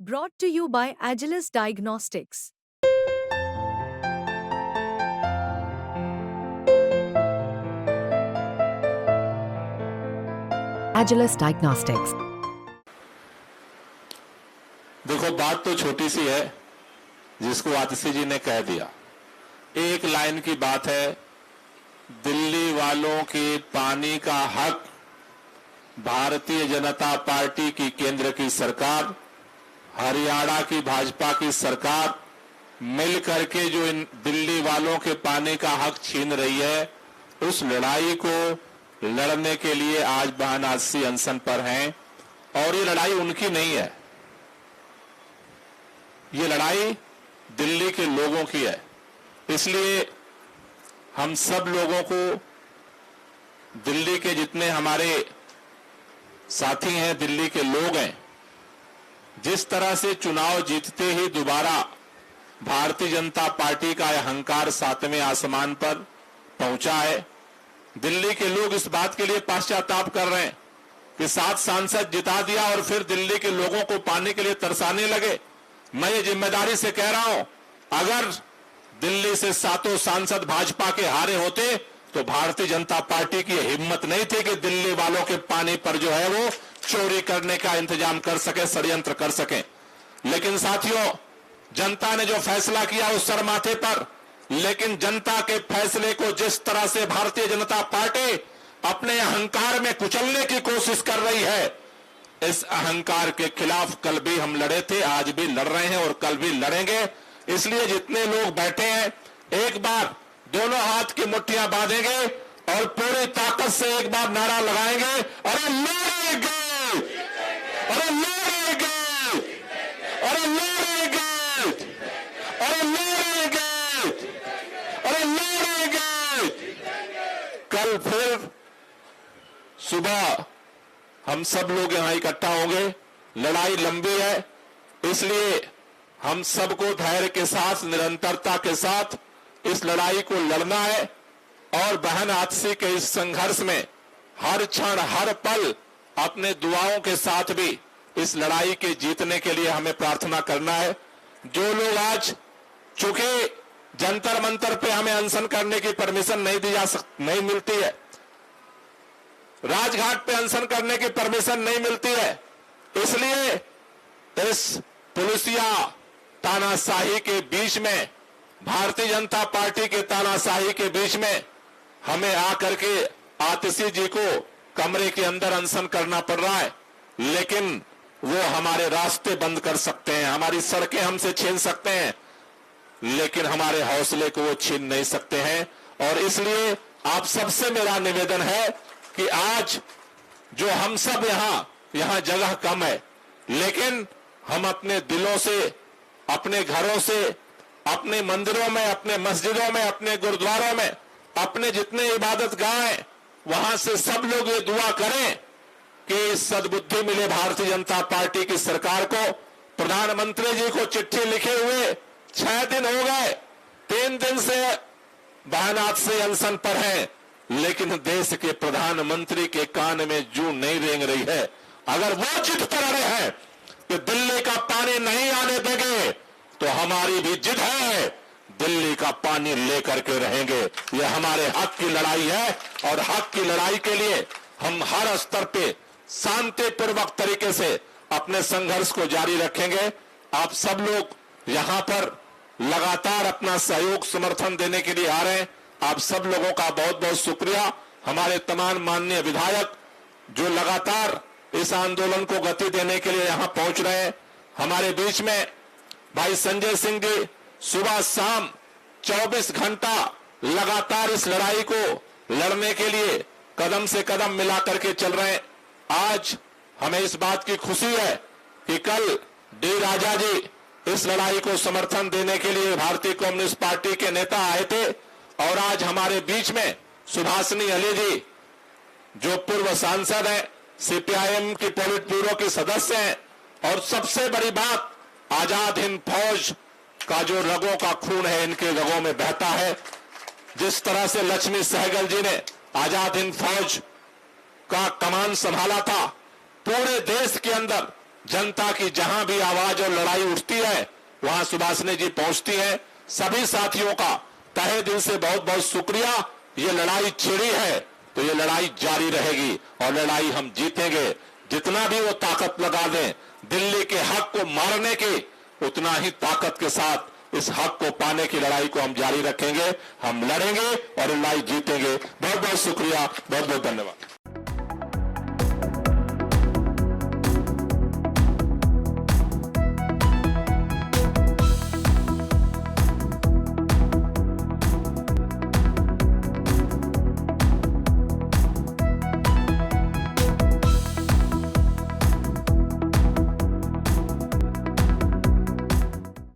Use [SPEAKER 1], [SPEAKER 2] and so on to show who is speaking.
[SPEAKER 1] Brought to you by Agilus Diagnostics.
[SPEAKER 2] Agilus Diagnostics.
[SPEAKER 3] देखो, बात तो छोटी सी है जिसको आतिशी जी ने कह दिया। एक लाइन की बात है, दिल्ली वालों के पानी का हक भारतीय जनता पार्टी की केंद्र की सरकार, हरियाणा की भाजपा की सरकार मिल करके जो इन दिल्ली वालों के पानी का हक छीन रही है, उस लड़ाई को लड़ने के लिए आज बहन आतिशी अनशन पर हैं। और ये लड़ाई उनकी नहीं है, ये लड़ाई दिल्ली के लोगों की है। इसलिए हम सब लोगों को, दिल्ली के जितने हमारे साथी हैं, दिल्ली के लोग हैं, जिस तरह से चुनाव जीतते ही दोबारा भारतीय जनता पार्टी का अहंकार 7वें आसमान पर पहुंचा है, दिल्ली के लोग इस बात के लिए पश्चाताप कर रहे हैं कि 7 सांसद जिता दिया और फिर दिल्ली के लोगों को पाने के लिए तरसाने लगे। मैं ये जिम्मेदारी से कह रहा हूं, अगर दिल्ली से 7 सांसद भाजपा के हारे होते तो भारतीय जनता पार्टी की हिम्मत नहीं थी कि दिल्ली वालों के पानी पर जो है वो चोरी करने का इंतजाम कर सके, षड्यंत्र कर सके। लेकिन साथियों, जनता ने जो फैसला किया उस सर माथे पर, लेकिन जनता के फैसले को जिस तरह से भारतीय जनता पार्टी अपने अहंकार में कुचलने की कोशिश कर रही है, इस अहंकार के खिलाफ कल भी हम लड़े थे, आज भी लड़ रहे हैं और कल भी लड़ेंगे। इसलिए जितने लोग बैठे हैं, एक बार दोनों हाथ की मुट्ठियां बांधेंगे और पूरी ताकत से एक बार नारा लगाएंगे, अरे लड़ेंगे, अरे लड़ेंगे, अरे लड़ेंगे, अरे लड़ेंगे, अरे लड़ेंगे। कल फिर सुबह हम सब लोग यहां इकट्ठा होंगे। लड़ाई लंबी है, इसलिए हम सबको धैर्य के साथ, निरंतरता के साथ इस लड़ाई को लड़ना है। और बहन आतिशी के इस संघर्ष में हर क्षण, हर पल अपने दुआओं के साथ भी इस लड़ाई के जीतने के लिए हमें प्रार्थना करना है। जो लोग आज, चूंकि जंतर मंतर पे हमें अनशन करने की परमिशन नहीं मिलती है, राजघाट पे अनशन करने की परमिशन नहीं मिलती है, इसलिए इस पुलिसिया तानाशाही के बीच में, भारतीय जनता पार्टी के तानाशाही के बीच में हमें आकर के आतिशी जी को कमरे के अंदर अनशन करना पड़ रहा है। लेकिन वो हमारे रास्ते बंद कर सकते हैं, हमारी सड़कें हमसे छीन सकते हैं, लेकिन हमारे हौसले को वो छीन नहीं सकते हैं। और इसलिए आप सबसे मेरा निवेदन है कि आज जो हम सब यहां जगह कम है, लेकिन हम अपने दिलों से, अपने घरों से, अपने मंदिरों में, अपने मस्जिदों में, अपने गुरुद्वारों में, अपने जितने इबादत गाह हैं, वहां से सब लोग ये दुआ करें कि सद्बुद्धि मिले भारतीय जनता पार्टी की सरकार को। प्रधानमंत्री जी को चिट्ठी लिखे हुए 6 दिन हो गए, 3 दिन से बहन आतिशी अनशन पर है, लेकिन देश के प्रधानमंत्री के कान में जूं नहीं रेंग रही है। अगर वो जिद पर अड़े हैं कि दिल्ली का पानी नहीं आने देंगे, तो हमारी भी जिद है, दिल्ली का पानी लेकर के रहेंगे। यह हमारे हक की लड़ाई है और हक की लड़ाई के लिए हम हर स्तर पे शांतिपूर्वक तरीके से अपने संघर्ष को जारी रखेंगे। आप सब लोग यहां पर लगातार अपना सहयोग, समर्थन देने के लिए आ रहे हैं। आप सब लोगों का बहुत बहुत शुक्रिया। हमारे तमाम माननीय विधायक जो लगातार इस आंदोलन को गति देने के लिए यहां पहुंच रहे हैं। हमारे बीच में भाई संजय सिंह जी सुबह शाम 24 घंटा लगातार इस लड़ाई को लड़ने के लिए कदम से कदम मिला करके चल रहे हैं। आज हमें इस बात की खुशी है कि कल डी राजा जी इस लड़ाई को समर्थन देने के लिए भारतीय कम्युनिस्ट पार्टी के नेता आए थे, और आज हमारे बीच में सुभाषिनी अली जी जो पूर्व सांसद हैं, सीपीआईएम की पोलिट ब्यूरो के सदस्य हैं, और सबसे बड़ी बात, आजाद हिंद फौज का जो रगों का खून है इनके रगों में बहता है। जिस तरह से लक्ष्मी सहगल जी ने आजाद हिंद फौज का कमान संभाला था, पूरे देश के अंदर जनता की जहां भी आवाज और लड़ाई उठती है वहां सुभाषिनी जी पहुंचती है। सभी साथियों का तहे दिल से बहुत बहुत शुक्रिया। ये लड़ाई छिड़ी है तो ये लड़ाई जारी रहेगी और लड़ाई हम जीतेंगे। जितना भी वो ताकत लगा दें दिल्ली के हक को मारने की, उतना ही ताकत के साथ इस हक को पाने की लड़ाई को हम जारी रखेंगे। हम लड़ेंगे और लड़ाई जीतेंगे। बहुत बहुत शुक्रिया, बहुत बहुत धन्यवाद।